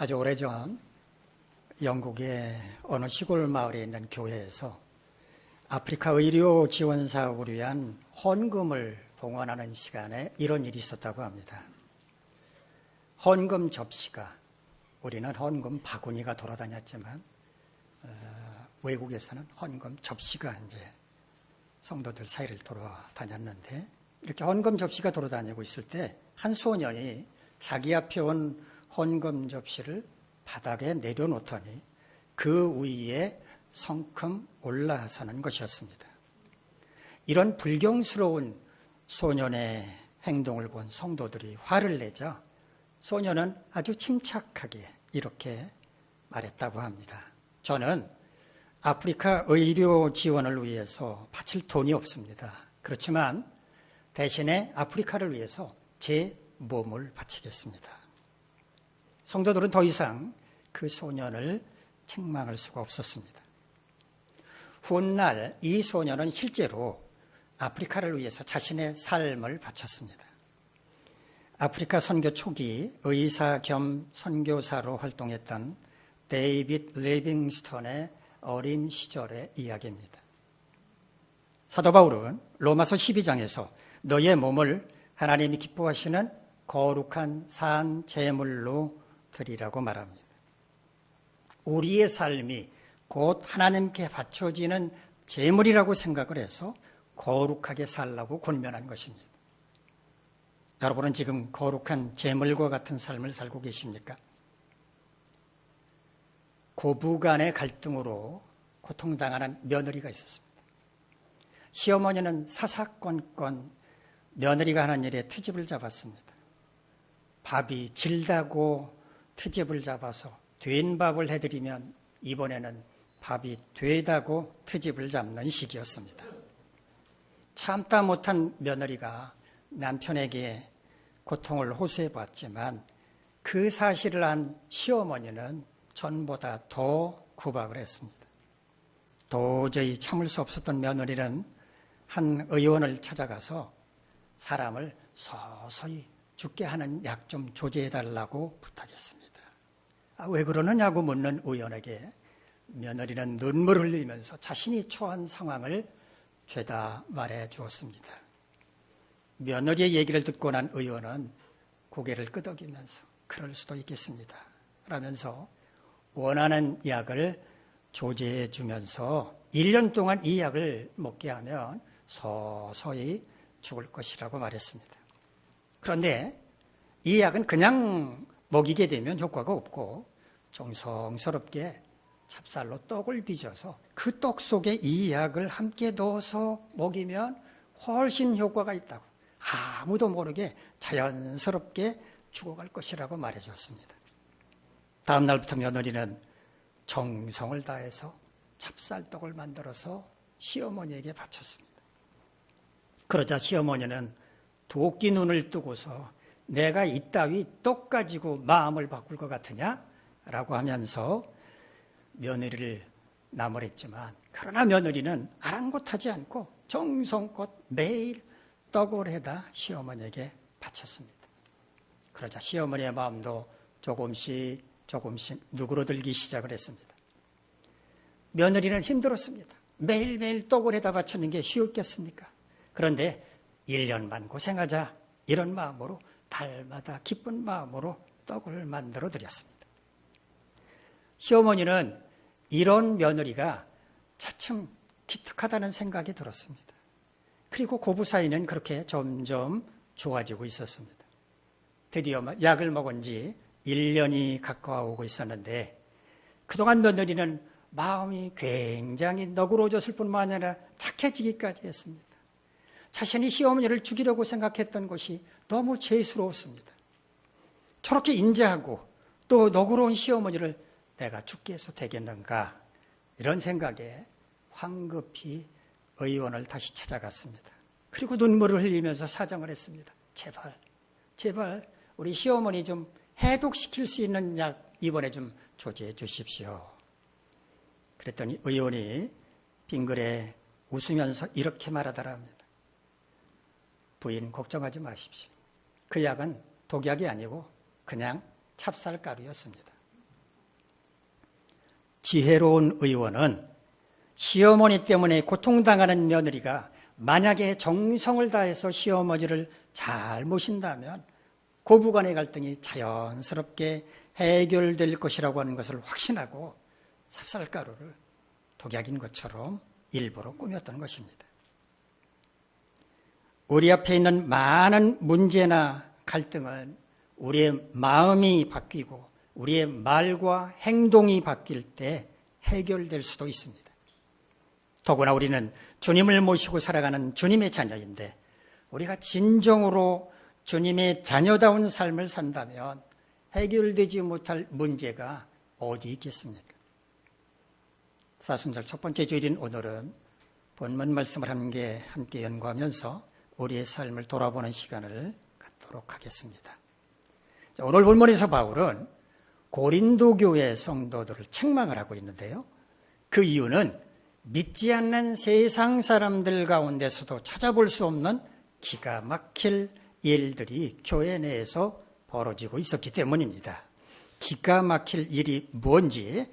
아주 오래전 영국의 어느 시골 마을에 있는 교회에서 아프리카 의료 지원 사업을 위한 헌금을 봉헌하는 시간에 이런 일이 있었다고 합니다. 헌금 접시가, 우리는 헌금 바구니가 돌아다녔지만 외국에서는 헌금 접시가 이제 성도들 사이를 돌아다녔는데, 이렇게 헌금 접시가 돌아다니고 있을 때 한 소년이 자기 앞에 온 헌금 접시를 바닥에 내려놓더니 그 위에 성큼 올라서는 것이었습니다. 이런 불경스러운 소년의 행동을 본 성도들이 화를 내자 소년은 아주 침착하게 이렇게 말했다고 합니다. 저는 아프리카 의료 지원을 위해서 바칠 돈이 없습니다. 그렇지만 대신에 아프리카를 위해서 제 몸을 바치겠습니다. 성도들은 더 이상 그 소년을 책망할 수가 없었습니다. 훗날 이 소년은 실제로 아프리카를 위해서 자신의 삶을 바쳤습니다. 아프리카 선교 초기 의사 겸 선교사로 활동했던 데이빗 리빙스턴의 어린 시절의 이야기입니다. 사도 바울은 로마서 12장에서 너의 몸을 하나님이 기뻐하시는 거룩한 산 제물로 드리라고 말합니다. 우리의 삶이 곧 하나님께 바쳐지는 제물이라고 생각을 해서 거룩하게 살라고 권면한 것입니다. 여러분은 지금 거룩한 제물과 같은 삶을 살고 계십니까? 고부간의 갈등으로 고통당하는 며느리가 있었습니다. 시어머니는 사사건건 며느리가 하는 일에 트집을 잡았습니다. 밥이 질다고 트집을 잡아서 된 밥을 해드리면 이번에는 밥이 되다고 트집을 잡는 시기였습니다. 참다 못한 며느리가 남편에게 고통을 호소해 봤지만 그 사실을 안 시어머니는 전보다 더 구박을 했습니다. 도저히 참을 수 없었던 며느리는 한 의원을 찾아가서 사람을 서서히 죽게 하는 약 좀 조제해달라고 부탁했습니다. 왜 그러느냐고 묻는 의원에게 며느리는 눈물을 흘리면서 자신이 처한 상황을 죄다 말해 주었습니다. 며느리의 얘기를 듣고 난 의원은 고개를 끄덕이면서 그럴 수도 있겠습니다 라면서 원하는 약을 조제해 주면서 1년 동안 이 약을 먹게 하면 서서히 죽을 것이라고 말했습니다. 그런데 이 약은 그냥 먹이게 되면 효과가 없고 정성스럽게 찹쌀로 떡을 빚어서 그 떡 속에 이 약을 함께 넣어서 먹이면 훨씬 효과가 있다고 아무도 모르게 자연스럽게 죽어갈 것이라고 말해줬습니다. 다음 날부터 며느리는 정성을 다해서 찹쌀떡을 만들어서 시어머니에게 바쳤습니다. 그러자 시어머니는 도끼 눈을 뜨고서 내가 이따위 떡 가지고 마음을 바꿀 것 같으냐? 라고 하면서 며느리를 나무랬지만, 그러나 며느리는 아랑곳하지 않고 정성껏 매일 떡을 해다 시어머니에게 바쳤습니다. 그러자 시어머니의 마음도 조금씩 누그러들기 시작을 했습니다. 며느리는 힘들었습니다. 매일매일 떡을 해다 바치는 게 쉬웠겠습니까? 그런데 1년만 고생하자 이런 마음으로 달마다 기쁜 마음으로 떡을 만들어 드렸습니다. 시어머니는 이런 며느리가 차츰 기특하다는 생각이 들었습니다. 그리고 고부 사이는 그렇게 점점 좋아지고 있었습니다. 드디어 약을 먹은 지 1년이 가까워오고 있었는데 그동안 며느리는 마음이 굉장히 너그러워졌을 뿐만 아니라 착해지기까지 했습니다. 자신이 시어머니를 죽이려고 생각했던 것이 너무 죄스러웠습니다. 저렇게 인자하고 또 너그러운 시어머니를 내가 죽게 해서 되겠는가, 이런 생각에 황급히 의원을 다시 찾아갔습니다. 그리고 눈물을 흘리면서 사정을 했습니다. 제발 우리 시어머니 좀 해독시킬 수 있는 약 이번에 좀 조제해 주십시오. 그랬더니 의원이 빙그레 웃으면서 이렇게 말하더랍니다. 부인 걱정하지 마십시오. 그 약은 독약이 아니고 그냥 찹쌀가루였습니다. 지혜로운 의원은 시어머니 때문에 고통당하는 며느리가 만약에 정성을 다해서 시어머니를 잘 모신다면 고부간의 갈등이 자연스럽게 해결될 것이라고 하는 것을 확신하고 삽살가루를 독약인 것처럼 일부러 꾸몄던 것입니다. 우리 앞에 있는 많은 문제나 갈등은 우리의 마음이 바뀌고 우리의 말과 행동이 바뀔 때 해결될 수도 있습니다. 더구나 우리는 주님을 모시고 살아가는 주님의 자녀인데 우리가 진정으로 주님의 자녀다운 삶을 산다면 해결되지 못할 문제가 어디 있겠습니까? 사순절 첫 번째 주일인 오늘은 본문 말씀을 함께 연구하면서 우리의 삶을 돌아보는 시간을 갖도록 하겠습니다. 오늘 본문에서 바울은 고린도 교회 성도들을 책망을 하고 있는데요. 그 이유는 믿지 않는 세상 사람들 가운데서도 찾아볼 수 없는 기가 막힐 일들이 교회 내에서 벌어지고 있었기 때문입니다. 기가 막힐 일이 뭔지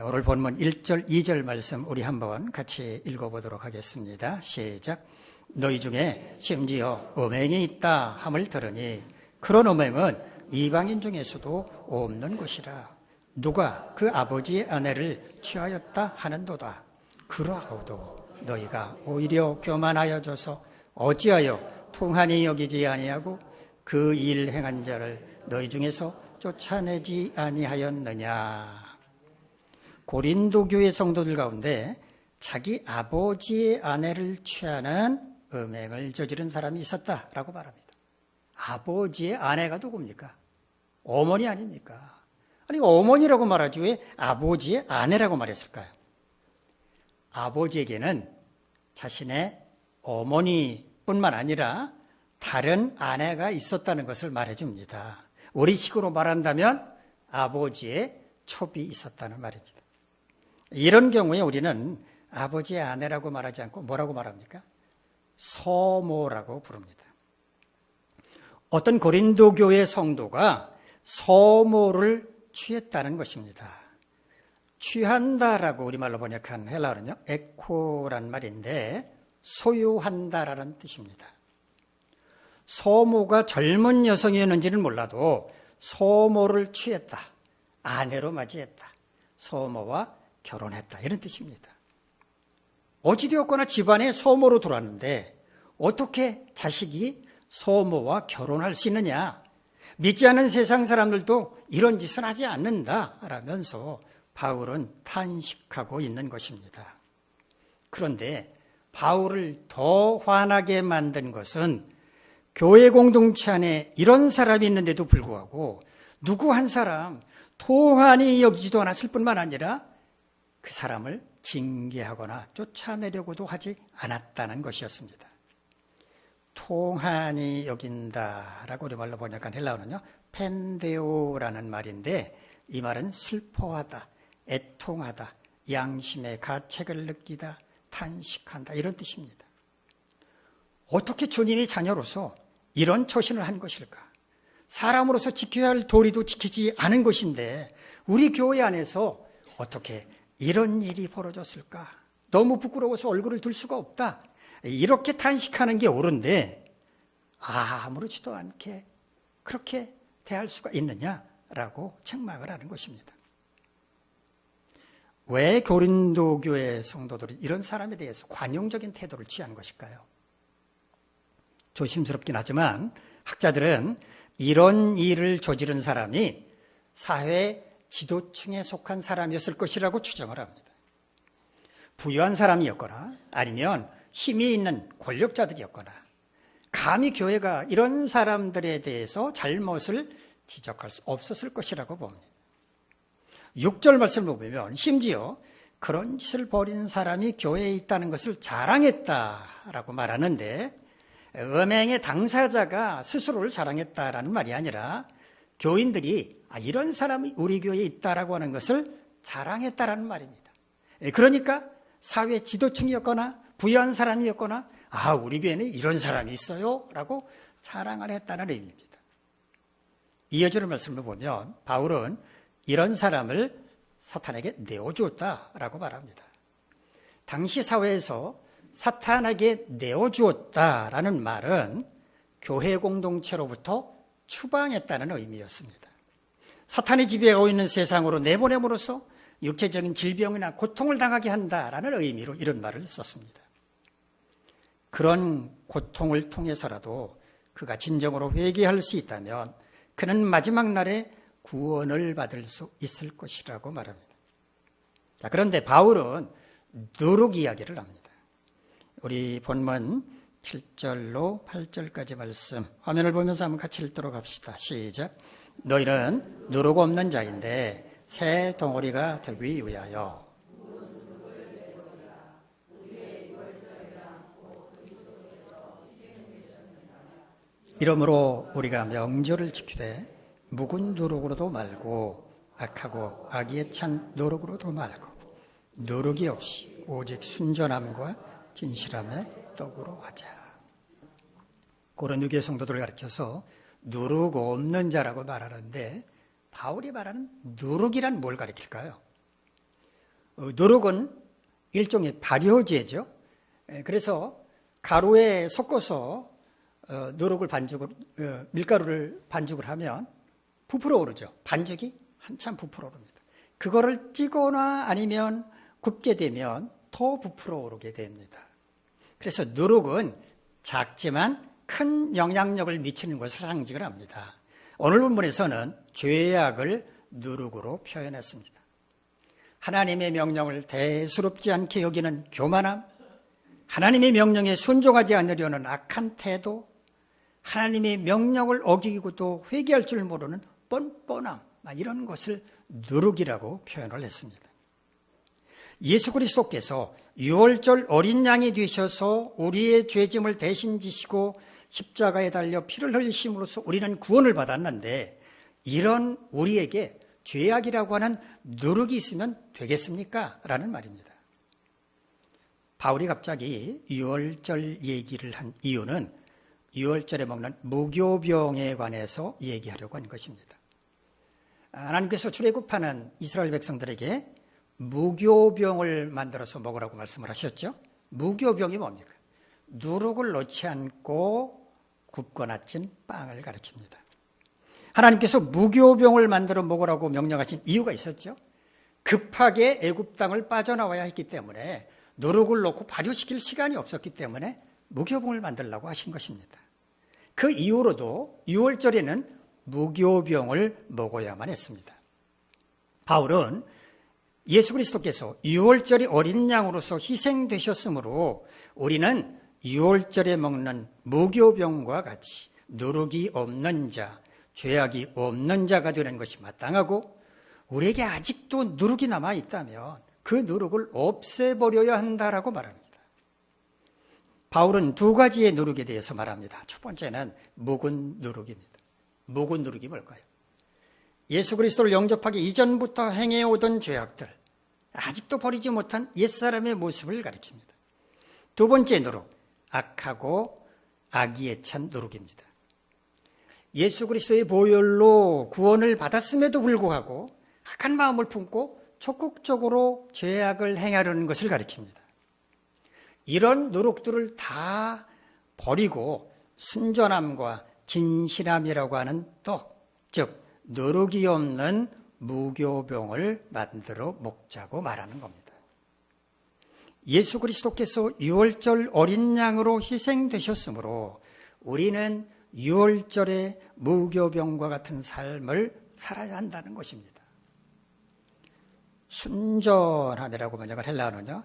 오늘 본문 1절, 2절 말씀 우리 한번 같이 읽어보도록 하겠습니다. 시작. 너희 중에 심지어 음행이 있다 함을 들으니 그런 음행은 이방인 중에서도 없는 것이라. 누가 그 아버지의 아내를 취하였다 하는도다. 그러하고도 너희가 오히려 교만하여져서 어찌하여 통한이 여기지 아니하고 그 일 행한 자를 너희 중에서 쫓아내지 아니하였느냐. 고린도 교회 성도들 가운데 자기 아버지의 아내를 취하는 음행을 저지른 사람이 있었다라고 말합니다. 아버지의 아내가 누굽니까? 어머니 아닙니까? 아니 어머니라고 말하지 왜 아버지의 아내라고 말했을까요? 아버지에게는 자신의 어머니뿐만 아니라 다른 아내가 있었다는 것을 말해줍니다. 우리식으로 말한다면 아버지의 첩이 있었다는 말입니다. 이런 경우에 우리는 아버지의 아내라고 말하지 않고 뭐라고 말합니까? 서모라고 부릅니다. 어떤 고린도 교회 성도가 서모를 취했다는 것입니다. 취한다라고 우리말로 번역한 헬라어는요, 에코란 말인데 소유한다라는 뜻입니다. 서모가 젊은 여성이었는지는 몰라도 서모를 취했다, 아내로 맞이했다, 서모와 결혼했다 이런 뜻입니다. 어찌되었거나 집안에 서모로 들어왔는데 어떻게 자식이 서모와 결혼할 수 있느냐? 믿지 않는 세상 사람들도 이런 짓은 하지 않는다라면서 바울은 탄식하고 있는 것입니다. 그런데 바울을 더 화나게 만든 것은 교회 공동체 안에 이런 사람이 있는데도 불구하고 누구 한 사람 토한이 여기지도 않았을 뿐만 아니라 그 사람을 징계하거나 쫓아내려고도 하지 않았다는 것이었습니다. 통한이 여긴다라고 우리말로 번역한 헬라어는요, 펜데오라는 말인데 이 말은 슬퍼하다, 애통하다, 양심의 가책을 느끼다, 탄식한다 이런 뜻입니다. 어떻게 주님의 자녀로서 이런 처신을 한 것일까? 사람으로서 지켜야 할 도리도 지키지 않은 것인데 우리 교회 안에서 어떻게 이런 일이 벌어졌을까? 너무 부끄러워서 얼굴을 들 수가 없다. 이렇게 탄식하는 게 옳은데 아무렇지도 않게 그렇게 대할 수가 있느냐라고 책망을 하는 것입니다. 왜 고린도 교회 성도들이 이런 사람에 대해서 관용적인 태도를 취한 것일까요? 조심스럽긴 하지만 학자들은 이런 일을 저지른 사람이 사회 지도층에 속한 사람이었을 것이라고 추정을 합니다. 부유한 사람이었거나 아니면 힘이 있는 권력자들이었거나 감히 교회가 이런 사람들에 대해서 잘못을 지적할 수 없었을 것이라고 봅니다. 6절 말씀을 보면 심지어 그런 짓을 벌인 사람이 교회에 있다는 것을 자랑했다라고 말하는데 음행의 당사자가 스스로를 자랑했다라는 말이 아니라 교인들이 이런 사람이 우리 교회에 있다라고 하는 것을 자랑했다라는 말입니다. 그러니까 사회 지도층이었거나 부유한 사람이었거나 우리 교회는 이런 사람이 있어요 라고 자랑을 했다는 의미입니다. 이어지는 말씀을 보면 바울은 이런 사람을 사탄에게 내어주었다라고 말합니다. 당시 사회에서 사탄에게 내어주었다라는 말은 교회 공동체로부터 추방했다는 의미였습니다. 사탄이 지배하고 있는 세상으로 내보냄으로써 육체적인 질병이나 고통을 당하게 한다라는 의미로 이런 말을 썼습니다. 그런 고통을 통해서라도 그가 진정으로 회개할 수 있다면 그는 마지막 날에 구원을 받을 수 있을 것이라고 말합니다. 자, 그런데 바울은 누룩 이야기를 합니다. 우리 본문 7절로 8절까지 말씀 화면을 보면서 한번 같이 읽도록 합시다. 시작. 너희는 누룩 없는 자인데 새 덩어리가 되기 위하여 이러므로 우리가 명절을 지키되 묵은 누룩으로도 말고 악하고 악의에 찬 누룩으로도 말고 누룩이 없이 오직 순전함과 진실함의 떡으로 하자. 고린도 교회 성도들을 가르쳐서 누룩 없는 자라고 말하는데 바울이 말하는 누룩이란 뭘 가리킬까요? 누룩은 일종의 발효제죠. 그래서 가루에 섞어서 누룩을 밀가루를 반죽을 하면 부풀어 오르죠. 반죽이 한참 부풀어 오릅니다. 그거를 찌거나 아니면 굽게 되면 더 부풀어 오르게 됩니다. 그래서 누룩은 작지만 큰 영향력을 미치는 것을 상징을 합니다. 오늘 본문에서는 죄악을 누룩으로 표현했습니다. 하나님의 명령을 대수롭지 않게 여기는 교만함, 하나님의 명령에 순종하지 않으려는 악한 태도, 하나님의 명령을 어기고도 회개할 줄 모르는 뻔뻔함, 이런 것을 누룩이라고 표현을 했습니다. 예수 그리스도께서 유월절 어린 양이 되셔서 우리의 죄짐을 대신 지시고 십자가에 달려 피를 흘리심으로써 우리는 구원을 받았는데 이런 우리에게 죄악이라고 하는 누룩이 있으면 되겠습니까? 라는 말입니다. 바울이 갑자기 유월절 얘기를 한 이유는 유월절에 먹는 무교병에 관해서 얘기하려고 한 것입니다. 하나님께서 출애굽하는 이스라엘 백성들에게 무교병을 만들어서 먹으라고 말씀을 하셨죠. 무교병이 뭡니까? 누룩을 넣지 않고 굽거나 찐 빵을 가리킵니다. 하나님께서 무교병을 만들어 먹으라고 명령하신 이유가 있었죠. 급하게 애굽 땅을 빠져나와야 했기 때문에 누룩을 넣고 발효시킬 시간이 없었기 때문에 무교병을 만들라고 하신 것입니다. 그 이후로도 유월절에는 무교병을 먹어야만 했습니다. 바울은 예수 그리스도께서 유월절이 어린 양으로서 희생되셨으므로 우리는 유월절에 먹는 무교병과 같이 누룩이 없는 자, 죄악이 없는 자가 되는 것이 마땅하고 우리에게 아직도 누룩이 남아있다면 그 누룩을 없애버려야 한다라고 말합니다. 바울은 두 가지의 누룩에 대해서 말합니다. 첫 번째는 묵은 누룩입니다. 묵은 누룩이 뭘까요? 예수 그리스도를 영접하기 이전부터 행해오던 죄악들, 아직도 버리지 못한 옛사람의 모습을 가리킵니다. 두 번째 누룩, 악하고 악의에 찬 누룩입니다. 예수 그리스도의 보혈로 구원을 받았음에도 불구하고 악한 마음을 품고 적극적으로 죄악을 행하려는 것을 가리킵니다. 이런 누룩들을 다 버리고 순전함과 진실함이라고 하는 떡, 즉 누룩이 없는 무교병을 만들어 먹자고 말하는 겁니다. 예수 그리스도께서 유월절 어린 양으로 희생되셨으므로 우리는 유월절의 무교병과 같은 삶을 살아야 한다는 것입니다. 순전함이라고 번역을 헬라어는요,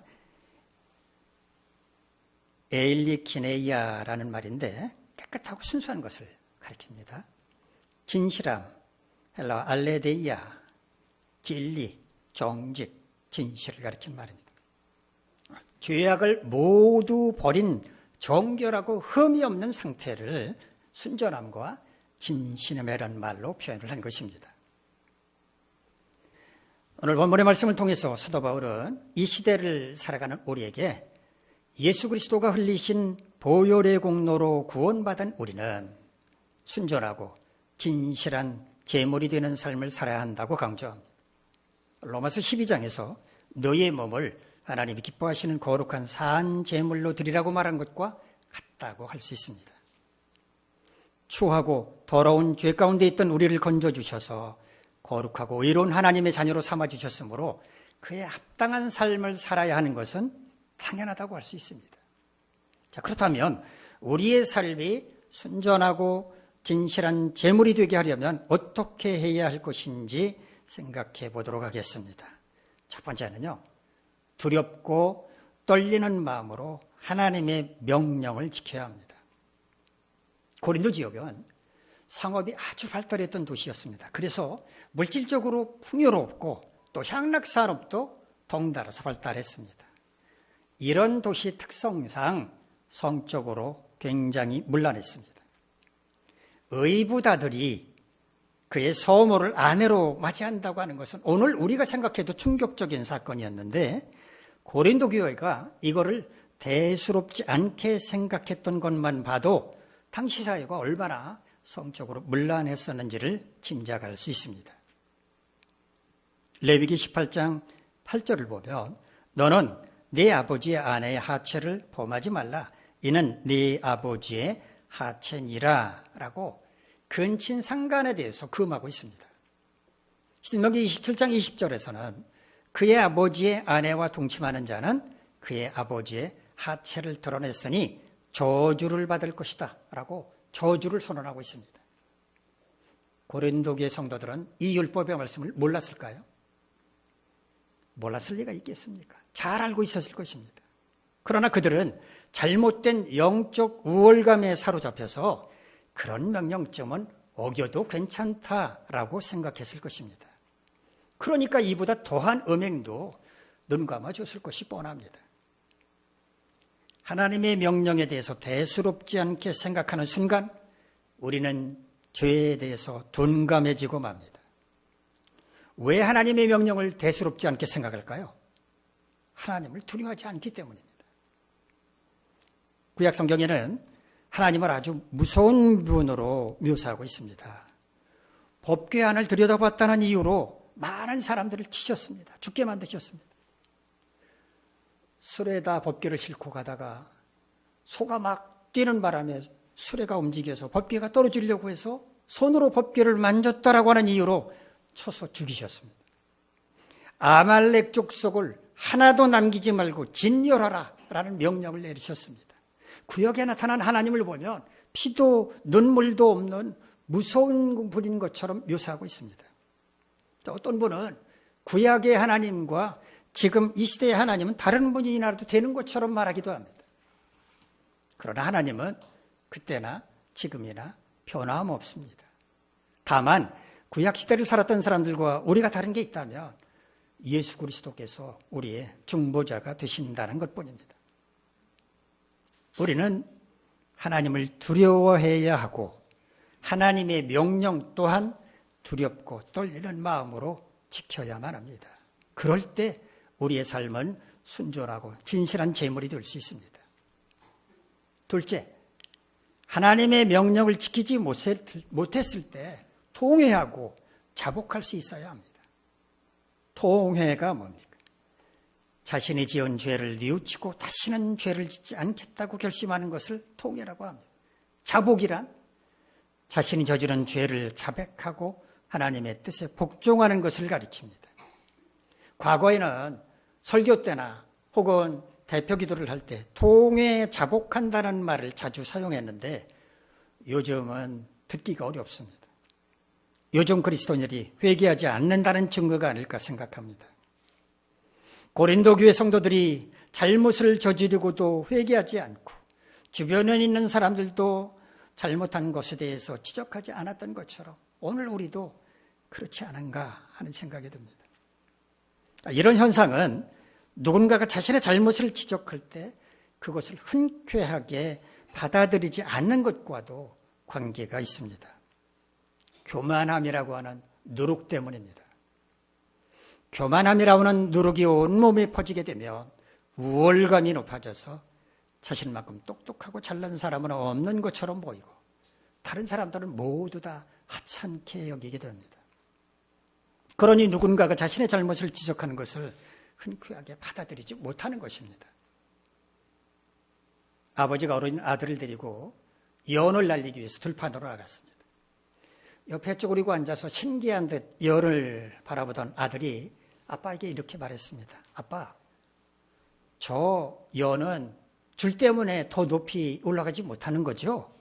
에일리키네이아라는 말인데 깨끗하고 순수한 것을 가리킵니다. 진실함, 헬라어 알레데이아, 진리, 정직, 진실을 가리키는 말입니다. 죄악을 모두 버린 정결하고 흠이 없는 상태를 순전함과 진실함이라는 말로 표현을 한 것입니다. 오늘 본문의 말씀을 통해서 사도 바울은 이 시대를 살아가는 우리에게 예수 그리스도가 흘리신 보혈의 공로로 구원받은 우리는 순전하고 진실한 제물이 되는 삶을 살아야 한다고 강조합니다. 로마서 12장에서 너희의 몸을 하나님이 기뻐하시는 거룩한 산 제물로 드리라고 말한 것과 같다고 할 수 있습니다. 추하고 더러운 죄 가운데 있던 우리를 건져주셔서 거룩하고 의로운 하나님의 자녀로 삼아주셨으므로 그에 합당한 삶을 살아야 하는 것은 당연하다고 할 수 있습니다. 자, 그렇다면 우리의 삶이 순전하고 진실한 제물이 되게 하려면 어떻게 해야 할 것인지 생각해 보도록 하겠습니다. 첫 번째는요, 두렵고 떨리는 마음으로 하나님의 명령을 지켜야 합니다. 고린도 지역은 상업이 아주 발달했던 도시였습니다. 그래서 물질적으로 풍요롭고 또 향락산업도 덩달아서 발달했습니다. 이런 도시 특성상 성적으로 굉장히 문란했습니다. 의부다들이 그의 서모를 아내로 맞이한다고 하는 것은 오늘 우리가 생각해도 충격적인 사건이었는데 고린도 교회가 이거를 대수롭지 않게 생각했던 것만 봐도 당시 사회가 얼마나 성적으로 문란했었는지를 짐작할 수 있습니다. 레위기 18장 8절을 보면 너는 네 아버지의 아내의 하체를 범하지 말라. 이는 네 아버지의 하체니라 라고 근친 상간에 대해서 금하고 있습니다. 신명기 27장 20절에서는 그의 아버지의 아내와 동침하는 자는 그의 아버지의 하체를 드러냈으니 저주를 받을 것이다 라고 저주를 선언하고 있습니다. 고린도교의 성도들은 이 율법의 말씀을 몰랐을까요? 몰랐을 리가 있겠습니까? 잘 알고 있었을 것입니다. 그러나 그들은 잘못된 영적 우월감에 사로잡혀서 그런 명령점은 어겨도 괜찮다라고 생각했을 것입니다. 그러니까 이보다 더한 음행도 눈 감아줬을 것이 뻔합니다. 하나님의 명령에 대해서 대수롭지 않게 생각하는 순간 우리는 죄에 대해서 둔감해지고 맙니다. 왜 하나님의 명령을 대수롭지 않게 생각할까요? 하나님을 두려워하지 않기 때문입니다. 구약 성경에는 하나님을 아주 무서운 분으로 묘사하고 있습니다. 법궤안을 들여다봤다는 이유로 많은 사람들을 치셨습니다. 죽게 만드셨습니다. 수레에다 법궤를 싣고 가다가 소가 막 뛰는 바람에 수레가 움직여서 법궤가 떨어지려고 해서 손으로 법궤를 만졌다라고 하는 이유로 쳐서 죽이셨습니다. 아말렉 족속을 하나도 남기지 말고 진멸하라 라는 명령을 내리셨습니다. 구약에 나타난 하나님을 보면 피도 눈물도 없는 무서운 분인 것처럼 묘사하고 있습니다. 또 어떤 분은 구약의 하나님과 지금 이 시대의 하나님은 다른 분이라도 되는 것처럼 말하기도 합니다. 그러나 하나님은 그때나 지금이나 변함없습니다. 다만 구약 시대를 살았던 사람들과 우리가 다른 게 있다면 예수 그리스도께서 우리의 중보자가 되신다는 것뿐입니다. 우리는 하나님을 두려워해야 하고 하나님의 명령 또한 두렵고 떨리는 마음으로 지켜야만 합니다. 그럴 때 우리의 삶은 순전하고 진실한 제물이 될 수 있습니다. 둘째, 하나님의 명령을 지키지 못했을 때 통회하고 자복할 수 있어야 합니다. 통회가 뭡니까? 자신이 지은 죄를 뉘우치고 다시는 죄를 짓지 않겠다고 결심하는 것을 통회라고 합니다. 자복이란 자신이 저지른 죄를 자백하고 하나님의 뜻에 복종하는 것을 가리킵니다. 과거에는 설교 때나 혹은 대표 기도를 할 때 통회 자복한다는 말을 자주 사용했는데 요즘은 듣기가 어렵습니다. 요즘 그리스도인들이 회개하지 않는다는 증거가 아닐까 생각합니다. 고린도 교회 성도들이 잘못을 저지르고도 회개하지 않고 주변에 있는 사람들도 잘못한 것에 대해서 지적하지 않았던 것처럼 오늘 우리도 그렇지 않은가 하는 생각이 듭니다. 이런 현상은 누군가가 자신의 잘못을 지적할 때 그것을 흔쾌하게 받아들이지 않는 것과도 관계가 있습니다. 교만함이라고 하는 누룩 때문입니다. 교만함이라고 하는 누룩이 온몸에 퍼지게 되면 우월감이 높아져서 자신만큼 똑똑하고 잘난 사람은 없는 것처럼 보이고 다른 사람들은 모두 다 하찮게 여기게 됩니다. 그러니 누군가가 자신의 잘못을 지적하는 것을 흔쾌하게 받아들이지 못하는 것입니다. 아버지가 어린 아들을 데리고 연을 날리기 위해서 들판으로 나갔습니다. 옆에 쪼그리고 앉아서 신기한 듯 연을 바라보던 아들이 아빠에게 이렇게 말했습니다. 아빠, 저 연은 줄 때문에 더 높이 올라가지 못하는 거죠?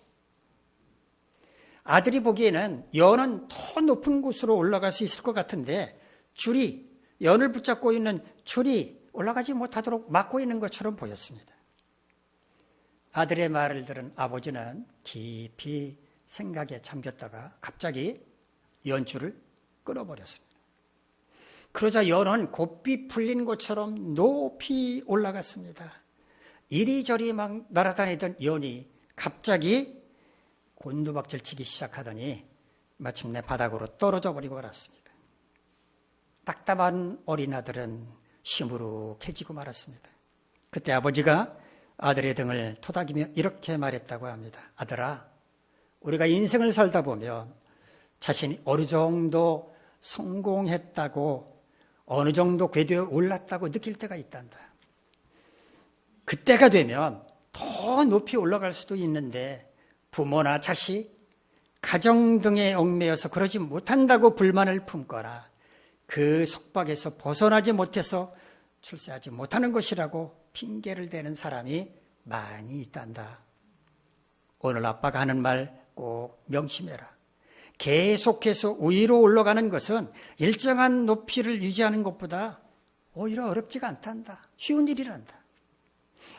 아들이 보기에는 연은 더 높은 곳으로 올라갈 수 있을 것 같은데 연을 붙잡고 있는 줄이 올라가지 못하도록 막고 있는 것처럼 보였습니다. 아들의 말을 들은 아버지는 깊이 생각에 잠겼다가 갑자기 연줄을 끊어버렸습니다. 그러자 연은 곱비 풀린 것처럼 높이 올라갔습니다. 이리저리 막 날아다니던 연이 갑자기 곤두박질 치기 시작하더니 마침내 바닥으로 떨어져 버리고 말았습니다. 딱딱한 어린아들은 시무룩해지고 말았습니다. 그때 아버지가 아들의 등을 토닥이며 이렇게 말했다고 합니다. 아들아, 우리가 인생을 살다 보면 자신이 어느 정도 성공했다고 어느 정도 궤도에 올랐다고 느낄 때가 있단다. 그때가 되면 더 높이 올라갈 수도 있는데 부모나 자식, 가정 등에 얽매여서 그러지 못한다고 불만을 품거나 그 속박에서 벗어나지 못해서 출세하지 못하는 것이라고 핑계를 대는 사람이 많이 있단다. 오늘 아빠가 하는 말 꼭 명심해라. 계속해서 위로 올라가는 것은 일정한 높이를 유지하는 것보다 오히려 어렵지가 않단다. 쉬운 일이란다.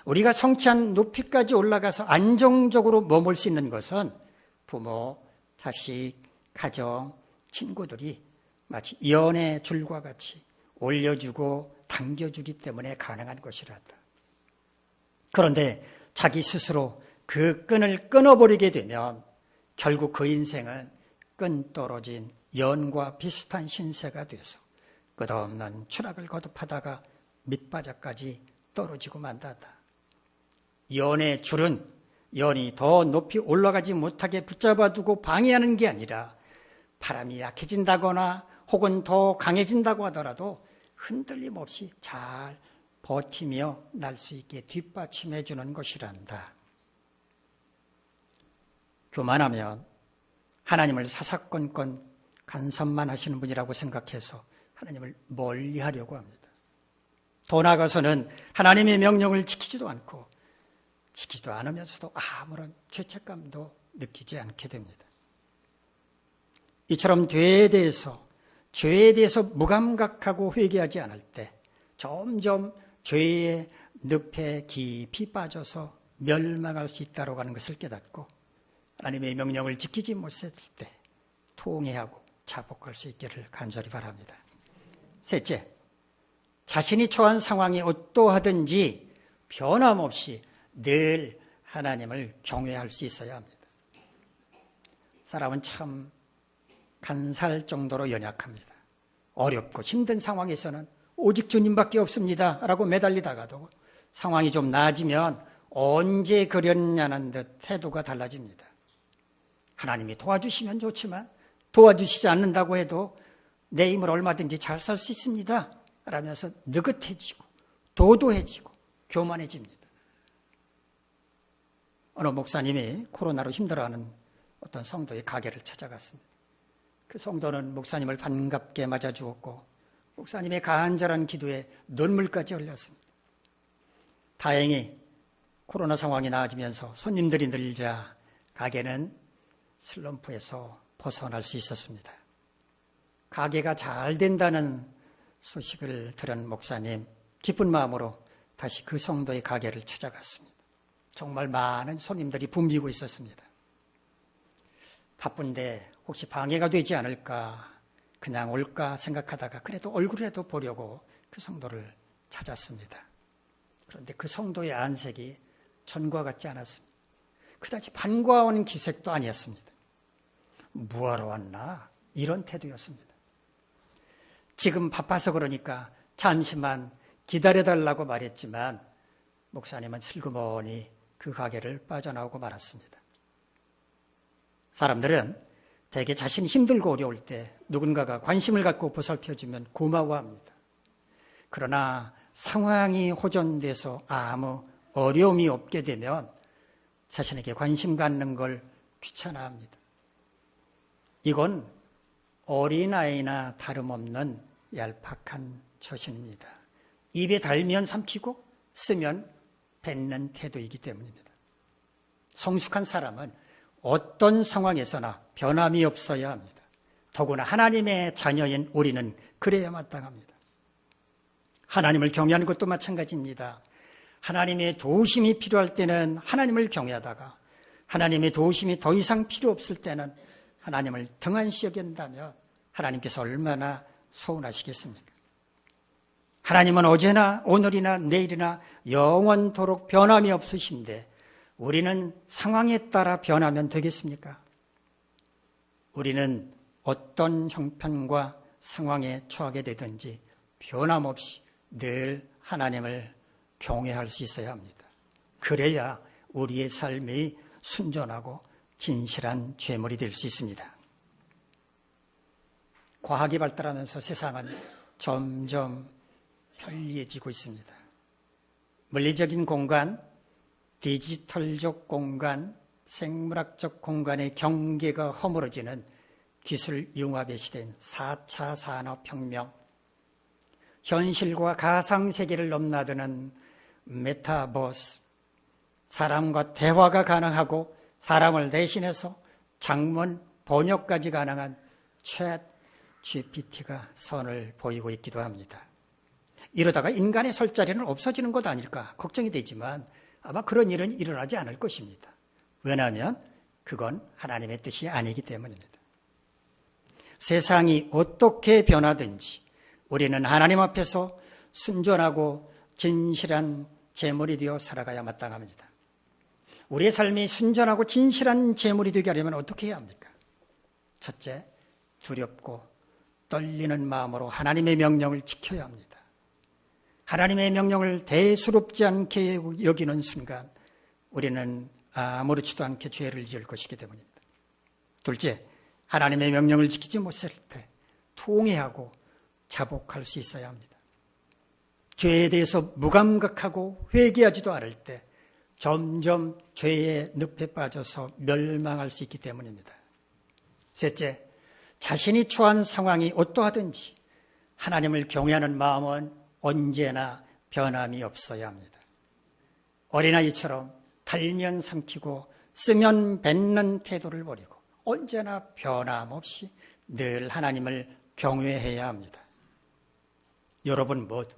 우리가 성취한 높이까지 올라가서 안정적으로 머물 수 있는 것은 부모, 자식, 가정, 친구들이 마치 연의 줄과 같이 올려주고 당겨주기 때문에 가능한 것이란다. 그런데 자기 스스로 그 끈을 끊어버리게 되면 결국 그 인생은 끈 떨어진 연과 비슷한 신세가 돼서 끝없는 추락을 거듭하다가 밑바닥까지 떨어지고 만다다. 연의 줄은 연이 더 높이 올라가지 못하게 붙잡아두고 방해하는 게 아니라 바람이 약해진다거나 혹은 더 강해진다고 하더라도 흔들림 없이 잘 버티며 날 수 있게 뒷받침해 주는 것이란다. 교만하면 하나님을 사사건건 간섭만 하시는 분이라고 생각해서 하나님을 멀리하려고 합니다. 더 나아가서는 하나님의 명령을 지키지도 않고 지키지도 않으면서도 아무런 죄책감도 느끼지 않게 됩니다. 이처럼 죄에 대해서 무감각하고 회개하지 않을 때 점점 죄의 늪에 깊이 빠져서 멸망할 수 있다고 하는 것을 깨닫고 하나님의 명령을 지키지 못했을 때 통회하고 자복할 수 있기를 간절히 바랍니다. 셋째, 자신이 처한 상황이 어떠하든지 변함없이 늘 하나님을 경외할 수 있어야 합니다. 사람은 참 간사할 정도로 연약합니다. 어렵고 힘든 상황에서는 오직 주님밖에 없습니다 라고 매달리다가도 상황이 좀 나아지면 언제 그랬냐는 듯 태도가 달라집니다. 하나님이 도와주시면 좋지만 도와주시지 않는다고 해도 내 힘을 얼마든지 잘 살 수 있습니다 라면서 느긋해지고 도도해지고 교만해집니다. 어느 목사님이 코로나로 힘들어하는 어떤 성도의 가게를 찾아갔습니다. 그 성도는 목사님을 반갑게 맞아주었고 목사님의 간절한 기도에 눈물까지 흘렸습니다. 다행히 코로나 상황이 나아지면서 손님들이 늘자 가게는 슬럼프에서 벗어날 수 있었습니다. 가게가 잘 된다는 소식을 들은 목사님 기쁜 마음으로 다시 그 성도의 가게를 찾아갔습니다. 정말 많은 손님들이 붐비고 있었습니다. 바쁜데 혹시 방해가 되지 않을까 그냥 올까 생각하다가 그래도 얼굴이라도 보려고 그 성도를 찾았습니다. 그런데 그 성도의 안색이 전과 같지 않았습니다. 그다지 반가운 기색도 아니었습니다. 뭐하러 왔나? 이런 태도였습니다. 지금 바빠서 그러니까 잠시만 기다려달라고 말했지만 목사님은 슬그머니 그 가게를 빠져나오고 말았습니다. 사람들은 대개 자신이 힘들고 어려울 때 누군가가 관심을 갖고 보살펴주면 고마워합니다. 그러나 상황이 호전돼서 아무 어려움이 없게 되면 자신에게 관심 갖는 걸 귀찮아합니다. 이건 어린아이나 다름없는 얄팍한 처신입니다. 입에 달면 삼키고 쓰면 뱉는 태도이기 때문입니다. 성숙한 사람은 어떤 상황에서나 변함이 없어야 합니다. 더구나 하나님의 자녀인 우리는 그래야 마땅합니다. 하나님을 경외하는 것도 마찬가지입니다. 하나님의 도우심이 필요할 때는 하나님을 경외하다가 하나님의 도우심이 더 이상 필요 없을 때는 하나님을 등한시 여긴다면 하나님께서 얼마나 서운하시겠습니까? 하나님은 어제나 오늘이나 내일이나 영원토록 변함이 없으신데 우리는 상황에 따라 변하면 되겠습니까? 우리는 어떤 형편과 상황에 처하게 되든지 변함없이 늘 하나님을 경외할 수 있어야 합니다. 그래야 우리의 삶이 순전하고 진실한 죄물이 될 수 있습니다. 과학이 발달하면서 세상은 점점 편리해지고 있습니다. 물리적인 공간, 디지털적 공간, 생물학적 공간의 경계가 허물어지는 기술 융합의 시대인 4차 산업혁명, 현실과 가상세계를 넘나드는 메타버스, 사람과 대화가 가능하고 사람을 대신해서 장문 번역까지 가능한 챗 GPT가 선을 보이고 있기도 합니다. 이러다가 인간의 설 자리는 없어지는 것 아닐까 걱정이 되지만 아마 그런 일은 일어나지 않을 것입니다. 왜냐하면 그건 하나님의 뜻이 아니기 때문입니다. 세상이 어떻게 변하든지 우리는 하나님 앞에서 순전하고 진실한 제물이 되어 살아가야 마땅합니다. 우리의 삶이 순전하고 진실한 제물이 되게 하려면 어떻게 해야 합니까? 첫째, 두렵고 떨리는 마음으로 하나님의 명령을 지켜야 합니다. 하나님의 명령을 대수롭지 않게 여기는 순간 우리는 아무렇지도 않게 죄를 지을 것이기 때문입니다. 둘째, 하나님의 명령을 지키지 못할 때 통회하고 자복할 수 있어야 합니다. 죄에 대해서 무감각하고 회개하지도 않을 때 점점 죄의 늪에 빠져서 멸망할 수 있기 때문입니다. 셋째, 자신이 처한 상황이 어떠하든지 하나님을 경외하는 마음은 언제나 변함이 없어야 합니다. 어린아이처럼 달면 삼키고 쓰면 뱉는 태도를 버리고 언제나 변함없이 늘 하나님을 경외해야 합니다. 여러분 모두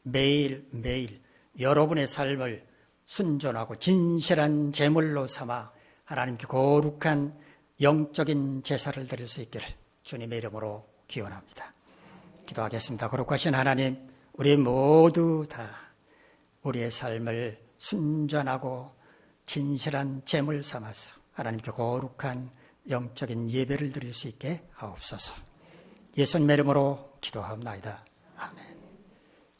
매일매일 여러분의 삶을 순전하고 진실한 제물로 삼아 하나님께 거룩한 영적인 제사를 드릴 수 있기를 주님의 이름으로 기원합니다. 기도하겠습니다. 거룩하신 하나님, 우리 모두 다 우리의 삶을 순전하고 진실한 제물 삼아서 하나님께 거룩한 영적인 예배를 드릴 수 있게 하옵소서. 예수님의 이름으로 기도하옵나이다. 아멘.